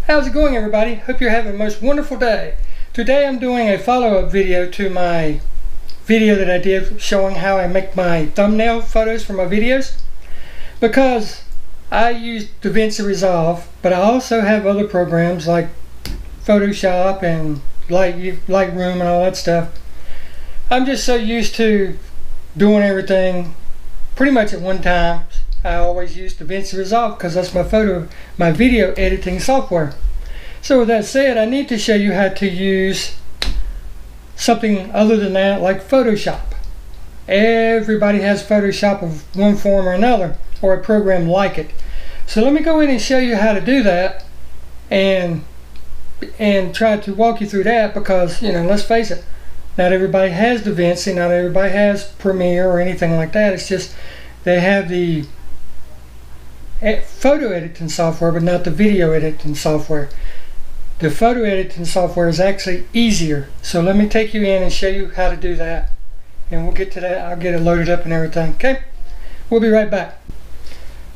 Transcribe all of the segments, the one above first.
How's it going, everybody? Hope you're having the most wonderful day. Today I'm doing a follow-up video to my video that I did showing how I make my thumbnail photos for my videos, because I use Davinci Resolve, but I also have other programs like Photoshop and Lightroom and all that stuff. I'm just so used to doing everything pretty much at one time. I always use Davinci Resolve because that's my video editing software. So with that said, I need to show you how to use something other than that, like Photoshop. Everybody has Photoshop of one form or another, or a program like it. So let me go in and show you how to do that, and try to walk you through that, because, you know, let's face it, not everybody has Davinci, not everybody has Premiere or anything like that. It's just they have the photo editing software, but not the video editing software. The photo editing software is actually easier. So let me take you in and show you how to do that, and we'll get to that. I'll get it loaded up and everything. Okay, we'll be right back.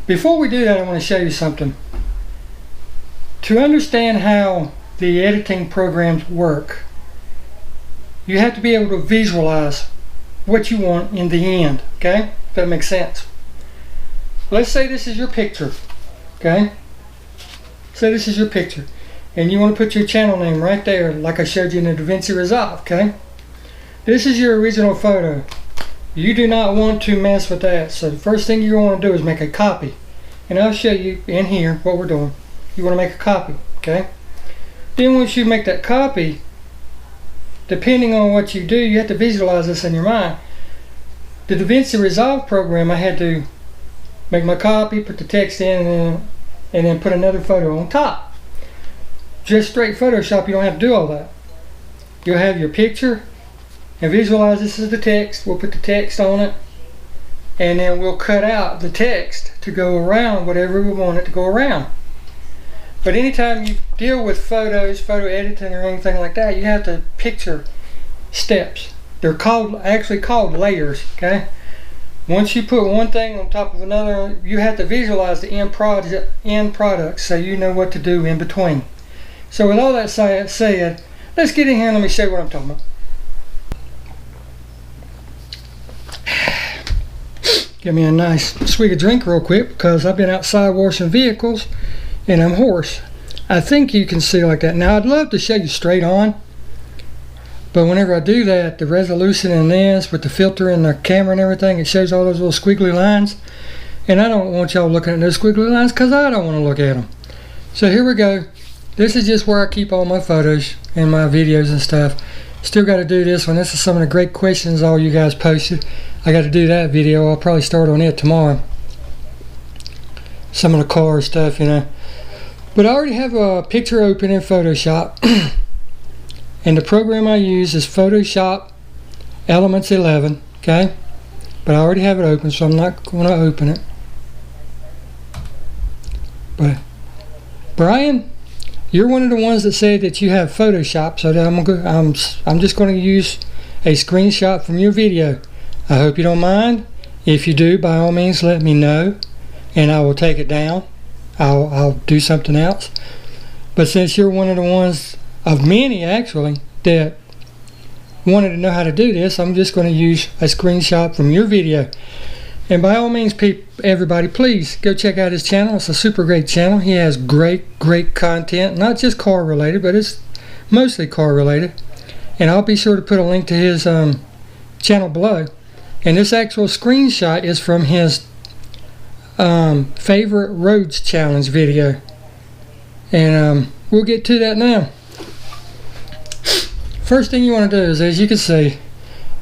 Before we do that, I want to show you something. To understand how the editing programs work, you have to be able to visualize what you want in the end. Okay, if that makes sense. Let's say this is your picture. Okay, say this is your picture, and you want to put your channel name right there, like I showed you in the Davinci Resolve. Okay, this is your original photo. You do not want to mess with that. So the first thing you want to do is make a copy, and I'll show you in here what we're doing. You want to make a copy. Okay, then once you make that copy, depending on what you do, you have to visualize this in your mind. The Davinci Resolve program, I had to make my copy, put the text in, and then put another photo on top. Just straight Photoshop, you don't have to do all that. You'll have your picture, and visualize this is the text. We'll put the text on it, and then we'll cut out the text to go around whatever we want it to go around. But anytime you deal with photos, photo editing or anything like that, you have to picture steps. They're actually called layers. Okay, once you put one thing on top of another, you have to visualize the end product so you know what to do in between. So with all that said, let's get in here and let me show you what I'm talking about. Give me a nice swig of drink real quick, because I've been outside washing vehicles and I'm hoarse. I think you can see like that. Now I'd love to show you straight on, but whenever I do that, the resolution in this with the filter and the camera and everything, it shows all those little squiggly lines, and I don't want y'all looking at those squiggly lines because I don't want to look at them. So here we go. This is just where I keep all my photos and my videos and stuff. Still got to do this one. This is some of the great questions all you guys posted. I got to do that video. I'll probably start on it tomorrow. Some of the car stuff, you know. But I already have a picture open in Photoshop. And the program I use is Photoshop Elements 11. Okay. But I already have it open, so I'm not going to open it. But Bryan, you're one of the ones that said that you have Photoshop, so that I'm just going to use a screenshot from your video. I hope you don't mind. If you do, by all means let me know, and I will take it down. I'll do something else. But since you're one of the ones of many actually that wanted to know how to do this, I'm just going to use a screenshot from your video. And by all means, everybody, please go check out his channel. It's a super great channel. He has great content, not just car related, but it's mostly car related. And I'll be sure to put a link to his channel below. And this actual screenshot is from his favorite roads challenge video. And we'll get to that now. First thing you want to do is, as you can see,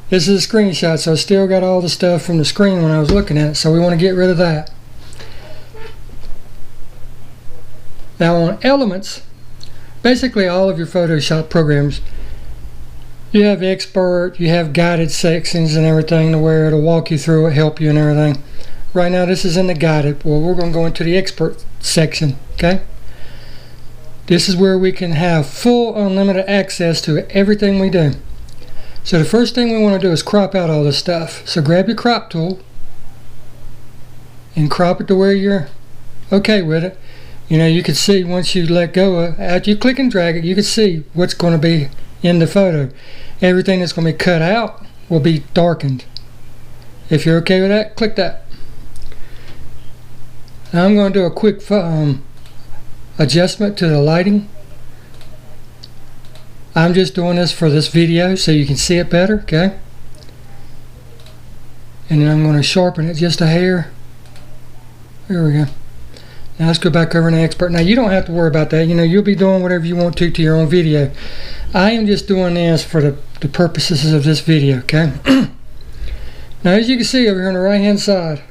this is a screenshot, so I still got all the stuff from the screen when I was looking at it, so we want to get rid of that. Now on Elements, basically all of your Photoshop programs, you have expert, you have guided sections and everything to where it'll walk you through it, help you and everything. Right now this is in the guided. Well, we're going to go into the expert section. Okay. This is where we can have full unlimited access to everything we do. So the first thing we want to do is crop out all this stuff. So grab your crop tool and crop it to where you're okay with it. You know, you can see once you let go of, after you click and drag it, you can see what's going to be in the photo. Everything that's going to be cut out will be darkened. If you're okay with that, click that. Now I'm going to do a quick adjustment to the lighting. I'm just doing this for this video so you can see it better, okay? And then I'm going to sharpen it just a hair. There we go. Now let's go back over to expert. Now you don't have to worry about that. You know, you'll be doing whatever you want to your own video. I am just doing this for the purposes of this video, okay? Now as you can see over here on the right hand side,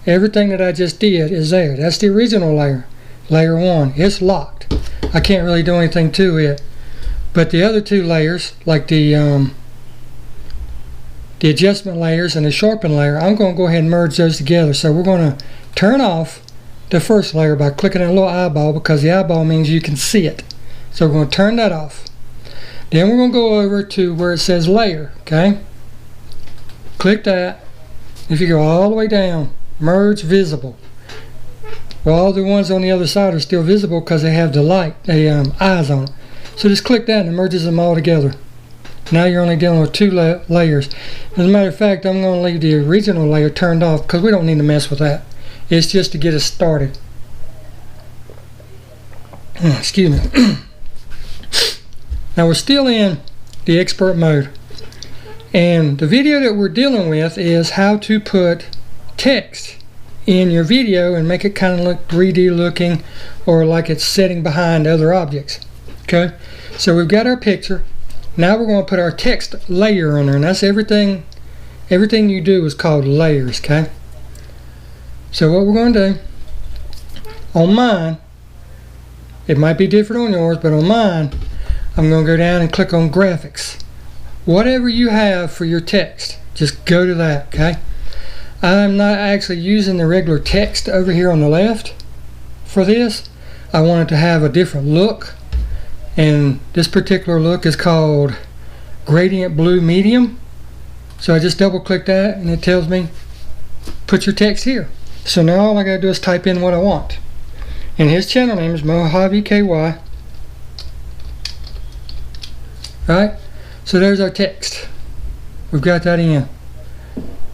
everything that I just did is there. That's the original layer. Layer 1. It's locked. I can't really do anything to it. But the other two layers, like the adjustment layers and the sharpen layer, I'm going to go ahead and merge those together. So we're going to turn off the first layer by clicking on a little eyeball, because the eyeball means you can see it. So we're going to turn that off. Then we're going to go over to where it says layer, okay? Click that. If you go all the way down, merge visible. Well, all the ones on the other side are still visible because they have the light, the eyes on it. So just click that and it merges them all together. Now you're only dealing with two layers. As a matter of fact, I'm going to leave the original layer turned off because we don't need to mess with that. It's just to get us started. Excuse me. Now we're still in the expert mode. And the video that we're dealing with is how to put text in your video and make it kind of look 3D looking, or like it's sitting behind other objects. Okay, so we've got our picture. Now we're going to put our text layer on there, and that's everything you do is called layers. Okay, so what we're going to do on mine, it might be different on yours, but on mine I'm going to go down and click on graphics. Whatever you have for your text, just go to that. Okay, I'm not actually using the regular text over here on the left for this. I wanted to have a different look, and this particular look is called gradient blue medium. So I just double click that and it tells me put your text here. So now all I gotta do is type in what I want, and his channel name is MojaveKY. Right, so there's our text. We've got that in.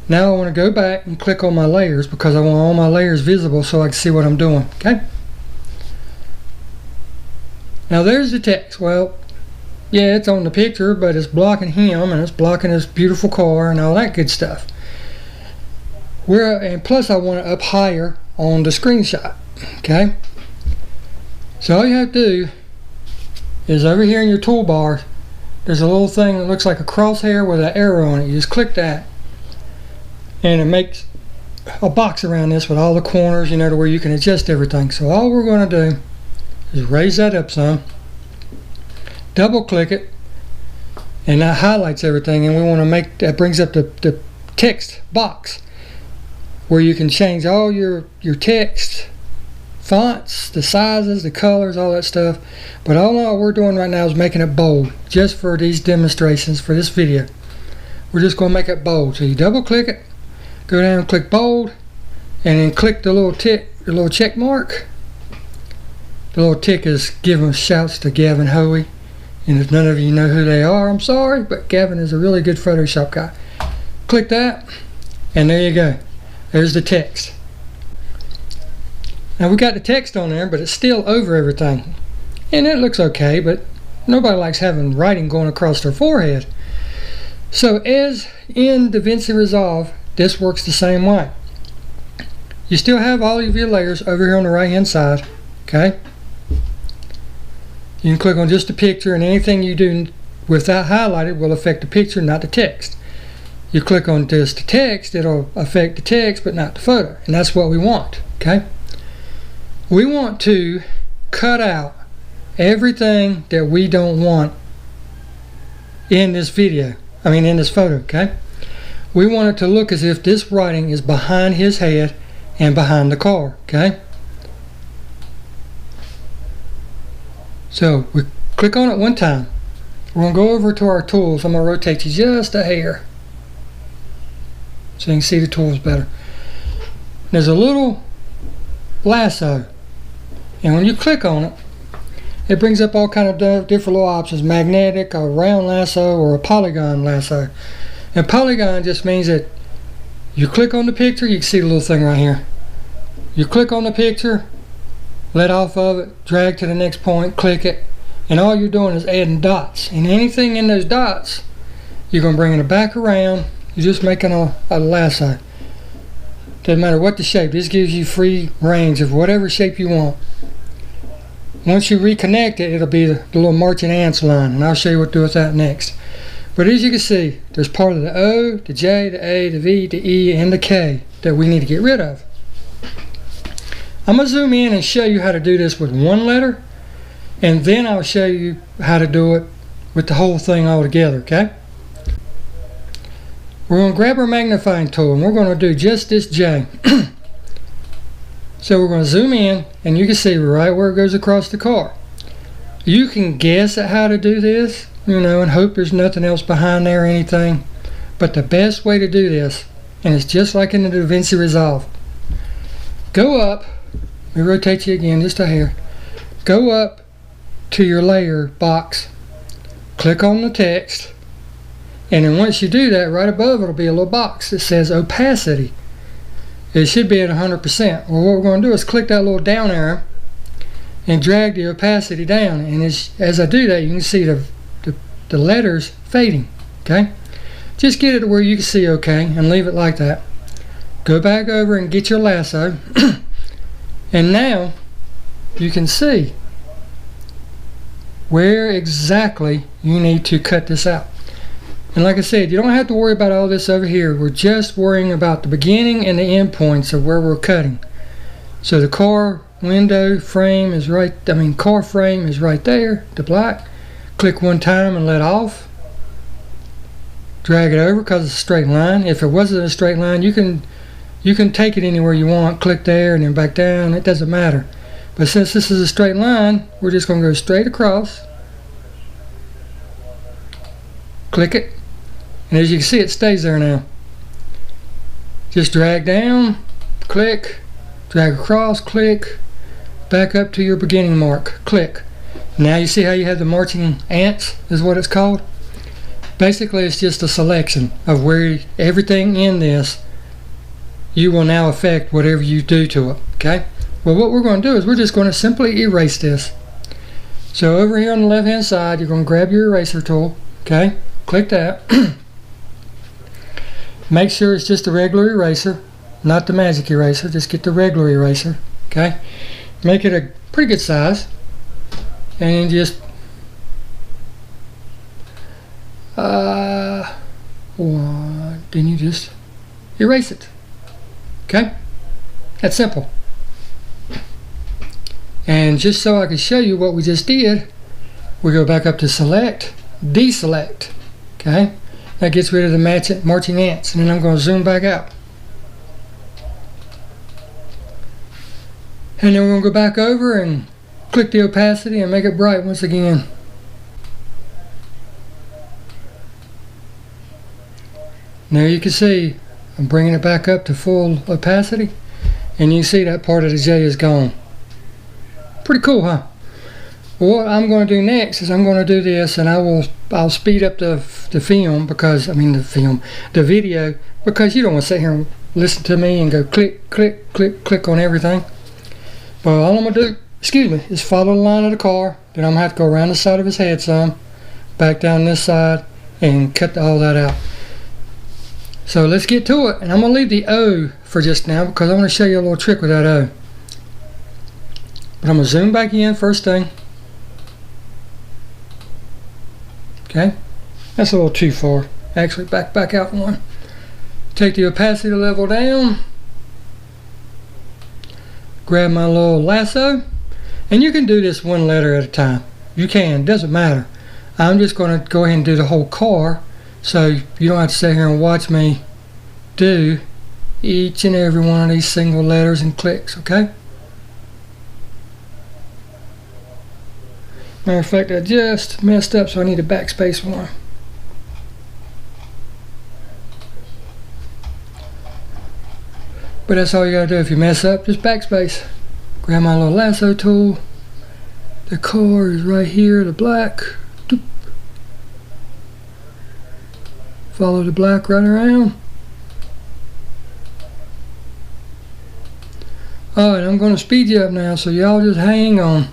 Now I want to go back and click on my layers because I want all my layers visible so I can see what I'm doing. Okay, now there's the text. Well, yeah, it's on the picture, but it's blocking him and it's blocking his beautiful car and all that good stuff. And plus I want it up higher on the screenshot. Okay, so all you have to do is over here in your toolbar, there's a little thing that looks like a crosshair with an arrow on it. You just click that and it makes a box around this with all the corners, you know, to where you can adjust everything. So all we're going to do is raise that up some, double click it, and that highlights everything, and we want to make that brings up the text box where you can change all your text fonts, the sizes, the colors, all that stuff. But all we're doing right now is making it bold, just for these demonstrations for this video. We're just going to make it bold. So you double click it, go down and click bold, and then click the little tick, the little check mark. The little tick is giving shouts to Gavin Hoey, and if none of you know who they are, I'm sorry, but Gavin is a really good Photoshop guy. Click that, and there you go. There's the text. Now we got the text on there, but it's still over everything, and it looks okay, but nobody likes having writing going across their forehead. So as in Davinci Resolve, this works the same way. You still have all of your layers over here on the right hand side. Okay, you can click on just the picture, and anything you do with that highlighted will affect the picture, not the text. You click on just the text, it'll affect the text but not the photo, and that's what we want. Okay, we want to cut out everything that we don't want in this video, in this photo. Okay, we want it to look as if this writing is behind his head and behind the car. Okay, so we click on it one time. We're going to go over to our tools. I'm going to rotate you just a hair so you can see the tools better. There's a little lasso And when you click on it, it brings up all kind of different little options: magnetic, a round lasso, or a polygon lasso. And polygon just means that you click on the picture, you can see the little thing right here. You click on the picture, let off of it, drag to the next point, click it, and all you're doing is adding dots. And anything in those dots, you're going to bring it back around. You're just making a lasso. Doesn't matter what the shape. This gives you free range of whatever shape you want. Once you reconnect it, it'll be the little marching ants line, and I'll show you what to do with that next. But as you can see, there's part of the O, the J, the A, the V, the E, and the K that we need to get rid of. I'm going to zoom in and show you how to do this with one letter, and then I'll show you how to do it with the whole thing all together, okay? We're going to grab our magnifying tool, and we're going to do just this J. So we're going to zoom in, and you can see right where it goes across the car. You can guess at how to do this, you know, and hope there's nothing else behind there or anything. But the best way to do this, and it's just like in the Davinci Resolve, go up, let me rotate you again just a hair, go up to your layer box, click on the text, and then once you do that, right above it'll be a little box that says opacity. It should be at 100%. Well, what we're going to do is click that little down arrow and drag the opacity down, and as I do that, you can see the letters fading. Okay, just get it to where you can see okay and leave it like that. Go back over and get your lasso and now you can see where exactly you need to cut this out. And like I said, you don't have to worry about all this over here. We're just worrying about the beginning and the end points of where we're cutting. So the car window frame is right, car frame is right there, the black. Click one time and let off. Drag it over because it's a straight line. If it wasn't a straight line, you can take it anywhere you want. Click there and then back down. It doesn't matter. But since this is a straight line, we're just going to go straight across. Click it. And as you can see, it stays there now. Just drag down, click, drag across, click, back up to your beginning mark, click. Now you see how you have the marching ants is what it's called. Basically it's just a selection of where everything in this you will now affect whatever you do to it. Okay, well what we're going to do is we're just going to simply erase this. So over here on the left hand side you're going to grab your eraser tool. Okay, click that. Make sure it's just a regular eraser, not the magic eraser. Just get the regular eraser. Okay, make it a pretty good size. And just then you just erase it. Okay, that's simple. And just so I can show you what we just did, we go back up to select, deselect. Okay, that gets rid of the marching ants, and then I'm going to zoom back out, and then we're going to go back over and click the opacity and make it bright once again. Now you can see I'm bringing it back up to full opacity, and you see that part of the J is gone. Pretty cool, huh? Well, what I'm going to do next is I'm going to do this, and I'll speed up the film because the video, because you don't want to sit here and listen to me and go click click click click on everything. But all I'm going to do, is follow the line of the car. Then I'm going to have to go around the side of his head some, back down this side, and cut all that out. So let's get to it. And I'm going to leave the O for just now because I want to show you a little trick with that O. But I'm going to zoom back in first thing. Okay, that's a little too far. Actually, back out one. Take the opacity level down. Grab my little lasso. And you can do this one letter at a time. You can, doesn't matter. I'm just going to go ahead and do the whole car so you don't have to sit here and watch me do each and every one of these single letters and clicks, okay? Matter of fact, I just messed up, so I need a backspace one. But that's all you gotta do. If you mess up, just backspace. Grab my little lasso tool. The car is right here, the black. Doop. Follow the black right around. Alright, I'm going to speed you up now, so y'all just hang on.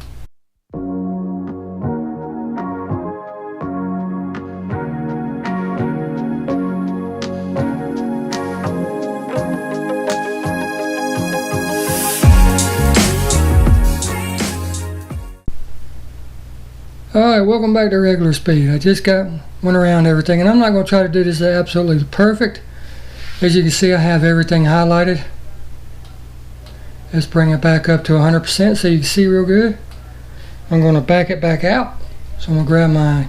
Alright, welcome back to regular speed. I just went around everything, and I'm not going to try to do this absolutely perfect. As you can see, I have everything highlighted. Let's bring it back up to 100% so you can see real good. I'm going to back it back out. So I'm going to grab my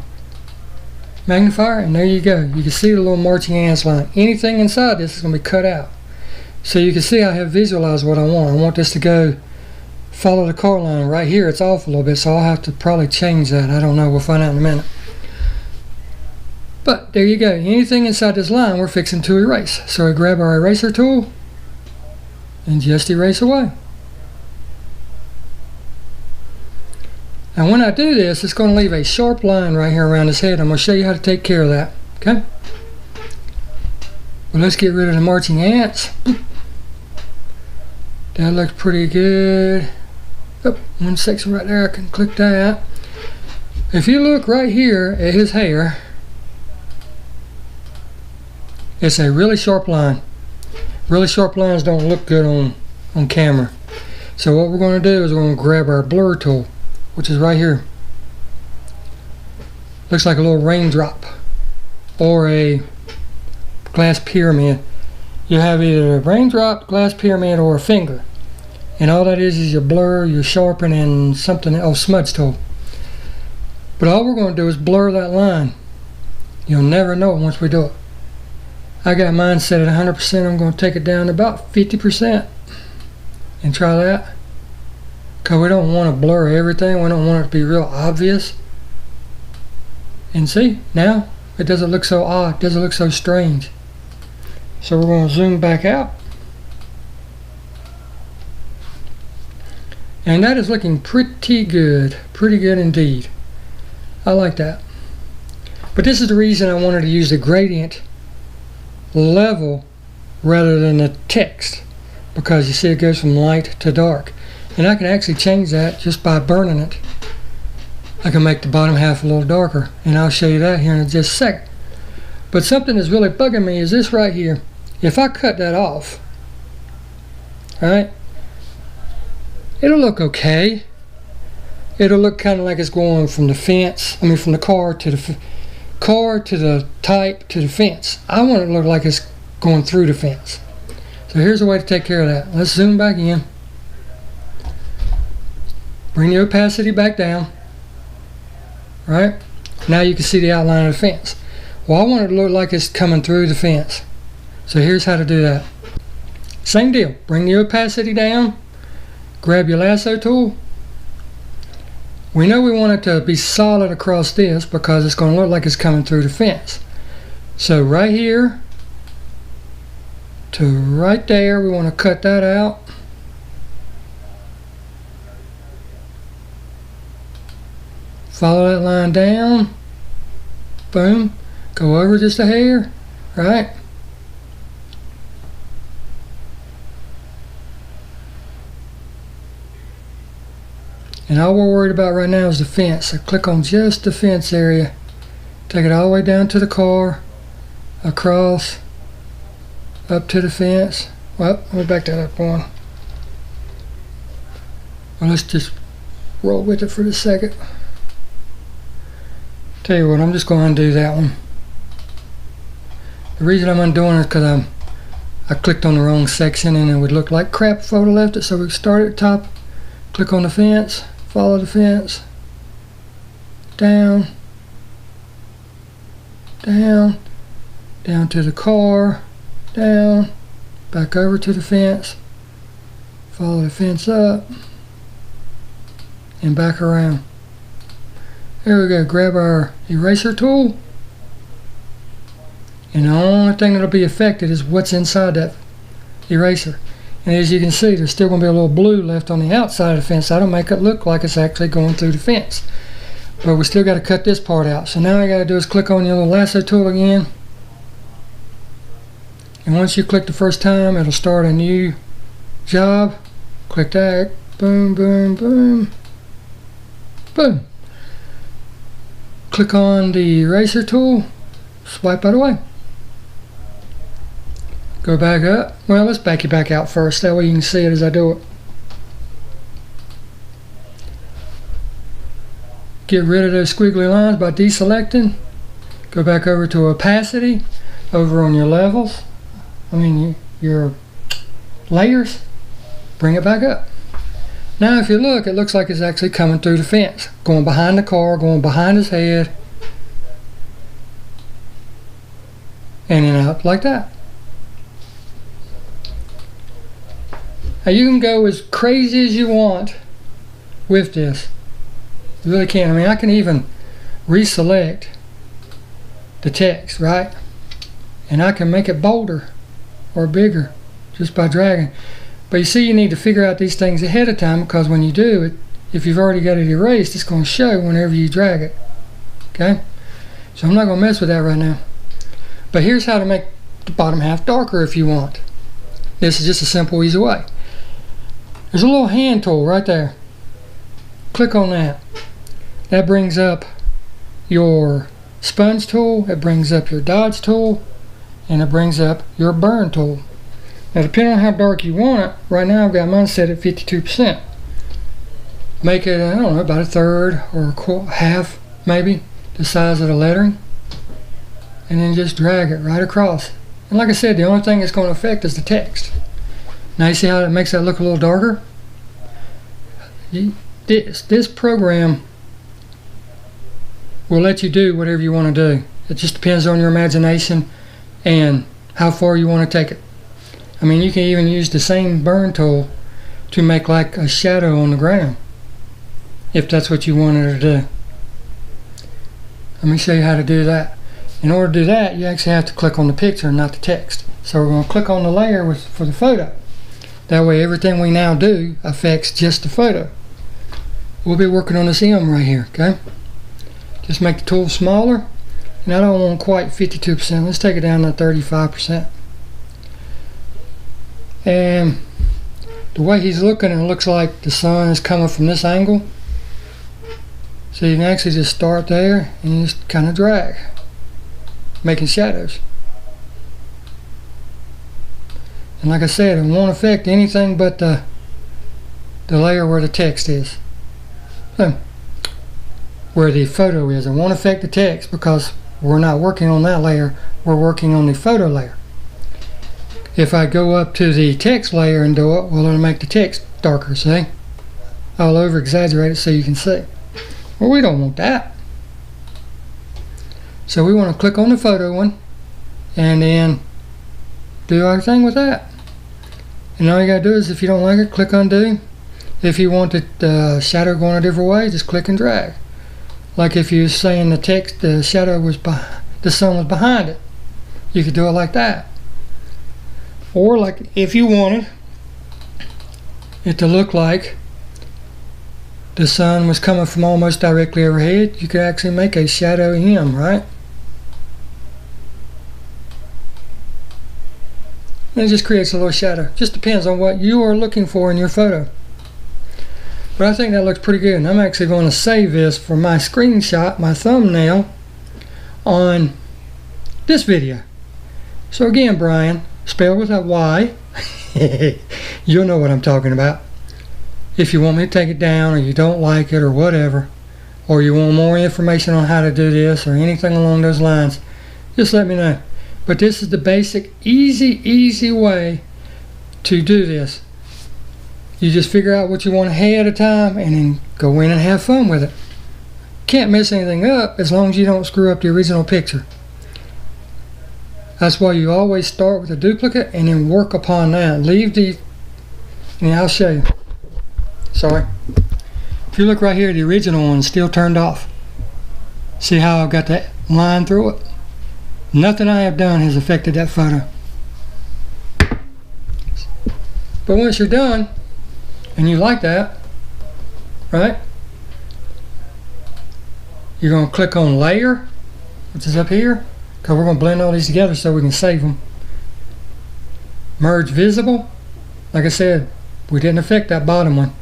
magnifier, and there you go. You can see the little marching ants line. Anything inside this is going to be cut out. So you can see I have visualized what I want. I want this to go follow the car line. Right here it's off a little bit, so I'll have to probably change that. I don't know, we'll find out in a minute. But there you go. Anything inside this line we're fixing to erase. So we grab our eraser tool and just erase away. Now when I do this, it's going to leave a sharp line right here around his head. I'm going to show you how to take care of that. Okay? Well, let's get rid of the marching ants. That looks pretty good. Oh, one section right there, I can click that. If you look right here at his hair, it's a really sharp line. Really sharp lines don't look good on camera. So what we're going to do is we're going to grab our blur tool, which is right here. Looks like a little raindrop or a glass pyramid. You have either a raindrop, glass pyramid, or a finger. And all that is your blur, your sharpen, and something else, smudge tool. But all we're going to do is blur that line. You'll never know it once we do it. I got mine set at 100%. I'm going to take it down to about 50% and try that. Because we don't want to blur everything. We don't want it to be real obvious. And see, now it doesn't look so odd. It doesn't look so strange. So we're going to zoom back out. And that is looking pretty good. Pretty good indeed. I like that. But this is the reason I wanted to use the gradient level rather than the text. Because you see it goes from light to dark. And I can actually change that just by burning it. I can make the bottom half a little darker. And I'll show you that here in just a second. But something that's really bugging me is this right here. If I cut that off, alright, it'll look okay. It'll look kind of like it's going from the fence, from the car to the type to the fence. I want it to look like it's going through the fence. So here's a way to take care of that. Let's zoom back in. Bring the opacity back down. Right? Now you can see the outline of the fence. Well, I want it to look like it's coming through the fence. So here's how to do that. Same deal. Bring the opacity down. Grab your lasso tool. We know we want it to be solid across this because it's going to look like it's coming through the fence. So right here to right there, we want to cut that out. Follow that line down. Boom. Go over just a hair. Right? And all we're worried about right now is the fence. So click on just the fence area. Take it all the way down to the car. Across. Up to the fence. Well, let me back that up one. Well, let's just roll with it for a second. Tell you what, I'm just going to undo that one. The reason I'm undoing it is because I clicked on the wrong section and it would look like crap if I would have left it. So we start at the top, click on the fence, follow the fence, down, down, down to the car, down, back over to the fence, follow the fence up, and back around. There we go. Grab our eraser tool, and the only thing that'll be affected is what's inside that eraser. And as you can see, there's still going to be a little blue left on the outside of the fence. That'll make it look like it's actually going through the fence. But we still got to cut this part out. So now all you got to do is click on your little lasso tool again. And once you click the first time, it'll start a new job. Click that. Boom, boom, boom. Boom. Click on the eraser tool. Swipe out away. Go back up. Well, let's back you back out first. That way you can see it as I do it. Get rid of those squiggly lines by deselecting. Go back over to opacity, over on your levels, your layers. Bring it back up. Now if you look, it looks like it's actually coming through the fence, going behind the car, going behind his head, and then out like that. Now you can go as crazy as you want with this. You really can. I can even reselect the text, right? And I can make it bolder or bigger just by dragging. But you see, you need to figure out these things ahead of time, because when you do it, if you've already got it erased, it's going to show whenever you drag it. Okay? So I'm not going to mess with that right now. But here's how to make the bottom half darker if you want. This is just a simple, easy way. There's a little hand tool right there. Click on that. That brings up your sponge tool, it brings up your dodge tool, and it brings up your burn tool. Now depending on how dark you want it, right now I've got mine set at 52%. Make it, I don't know, about a third or half maybe the size of the lettering, and then just drag it right across. And like I said, the only thing it's going to affect is the text. Now you see how it makes that look a little darker? This program will let you do whatever you want to do. It just depends on your imagination and how far you want to take it. You can even use the same burn tool to make like a shadow on the ground, if that's what you wanted to do. Let me show you how to do that. In order to do that, you actually have to click on the picture and not the text. So we're going to click on the layer for the photo. That way everything we now do affects just the photo. We'll be working on this M right here, okay? Just make the tool smaller, and I don't want quite 52%. Let's take it down to 35%. And the way he's looking, it looks like the sun is coming from this angle. So you can actually just start there and just kind of drag, making shadows. And like I said, it won't affect anything but the layer where the text is. So, where the photo is. It won't affect the text because we're not working on that layer, we're working on the photo layer. If I go up to the text layer and do it, well, it'll make the text darker, see? I'll over exaggerate it so you can see. Well, we don't want that. So we want to click on the photo one and then do our thing with that. And all you gotta do is, if you don't like it, click undo. If you want the shadow going a different way, just click and drag. Like if you were saying the text, the shadow was the sun was behind it, you could do it like that. Or like if you wanted it to look like the sun was coming from almost directly overhead, you could actually make a shadow M, right? And it just creates a little shadow. Just depends on what you are looking for in your photo. But I think that looks pretty good, and I'm actually going to save this for my screenshot, my thumbnail on this video. So again, Bryan, spelled with a Y. You'll know what I'm talking about. If you want me to take it down, or you don't like it, or whatever, or you want more information on how to do this or anything along those lines, just let me know. But this is the basic, easy way to do this. You just figure out what you want ahead of time and then go in and have fun with it. Can't mess anything up as long as you don't screw up the original picture. That's why you always start with a duplicate and then work upon that. Leave the, and I'll show you. Sorry. If you look right here, the original one's still turned off. See how I've got that line through it? Nothing I have done has affected that photo. But once you're done, and you like that, right? You're going to click on Layer, which is up here, because we're going to blend all these together so we can save them. Merge Visible. Like I said, we didn't affect that bottom one.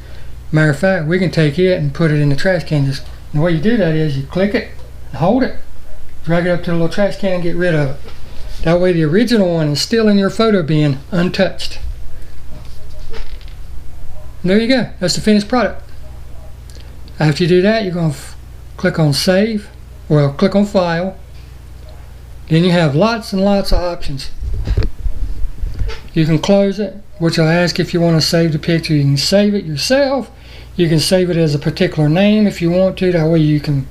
Matter of fact, we can take it and put it in the trash can. Just the way you do that is you click it, and hold it, drag it up to the little trash can and get rid of it. That way the original one is still in your photo bin, untouched. And there you go. That's the finished product. After you do that, you're going to click on Save. Well, click on File. Then you have lots and lots of options. You can close it, which will ask if you want to save the picture. You can save it yourself. You can save it as a particular name if you want to. That way you can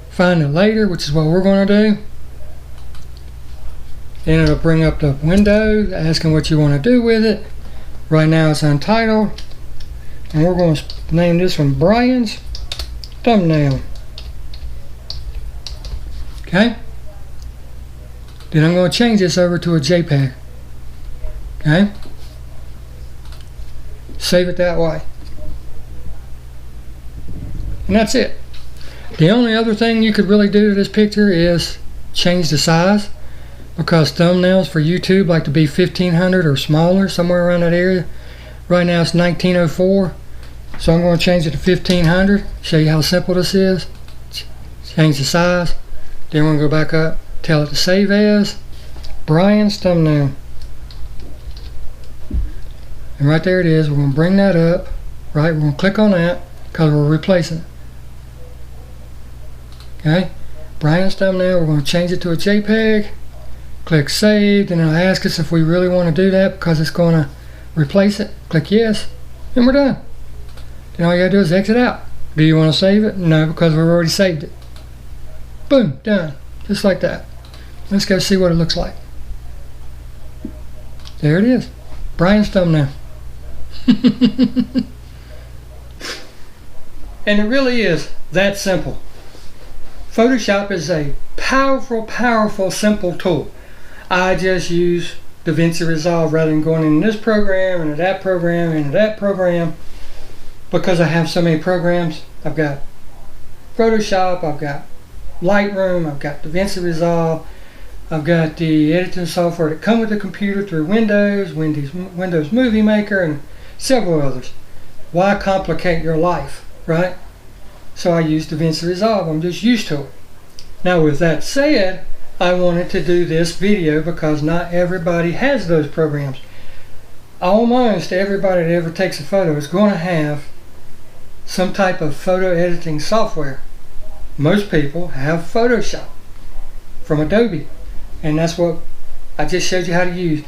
find it later, which is what we're going to do. Then it'll bring up the window asking what you want to do with it. Right now it's untitled. And we're going to name this one Bryan's Thumbnail. Okay? Then I'm going to change this over to a JPEG. Okay? Save it that way. And that's it. The only other thing you could really do to this picture is change the size, because thumbnails for YouTube like to be 1500 or smaller, somewhere around that area. Right now it's 1904, so I'm going to change it to 1500. Show you how simple this is. Change the size. Then we're going to go back up, tell it to save as Bryan's Thumbnail. And right there it is. We're going to bring that up. Right, we're going to click on that because we're replacing it. Okay, Bryan's Thumbnail. We're going to change it to a JPEG. Click Save. Then it'll ask us if we really want to do that because it's going to replace it. Click Yes, and we're done. Then all you got to do is exit out. Do you want to save it? No, because we've already saved it. Boom, done. Just like that. Let's go see what it looks like. There it is. Bryan's Thumbnail. And it really is that simple. Photoshop is a powerful, powerful, simple tool. I just use Davinci Resolve rather than going into this program, into that program, into that program, because I have so many programs. I've got Photoshop, I've got Lightroom, I've got Davinci Resolve, I've got the editing software that come with the computer through Windows Movie Maker, and several others. Why complicate your life, right? So I use Davinci Resolve. I'm just used to it. Now with that said, I wanted to do this video because not everybody has those programs. Almost everybody that ever takes a photo is going to have some type of photo editing software. Most people have Photoshop from Adobe, and that's what I just showed you how to use.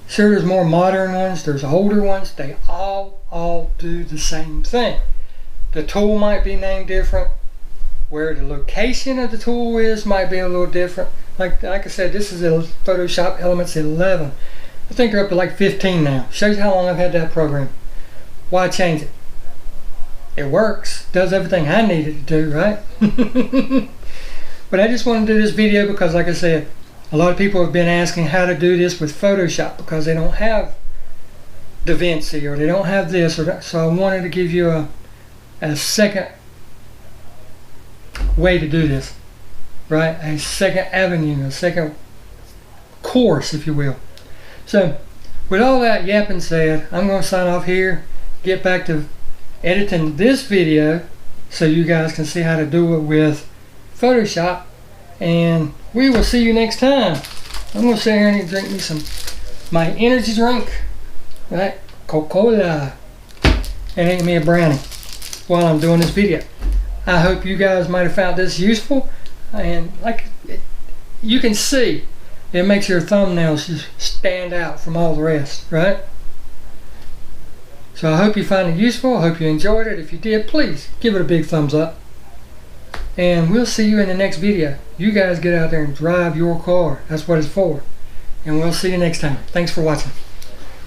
Sure, there's more modern ones, there's older ones. They all do the same thing. The tool might be named different. Where the location of the tool is might be a little different. Like I said, this is a Photoshop Elements 11. I think they're up to like 15 now. Shows you how long I've had that program. Why change it? It works, does everything I need it to do, right? But I just wanted to do this video because, like I said, a lot of people have been asking how to do this with Photoshop because they don't have Davinci or they don't have this or that. So I wanted to give you a second way to do this, right? A second avenue, a second course, if you will. So with all that yapping said, I'm going to sign off here, get back to editing this video so you guys can see how to do it with Photoshop, and we will see you next time. I'm going to sit here and drink me my energy drink, right? Coca-Cola, and eat me a brownie while I'm doing this video. I hope you guys might have found this useful, and like you can see, it makes your thumbnails just stand out from all the rest, right? So I hope you find it useful. I hope you enjoyed it. If you did, please give it a big thumbs up. And we'll see you in the next video. You guys get out there and drive your car. That's what it's for. And we'll see you next time. Thanks for watching.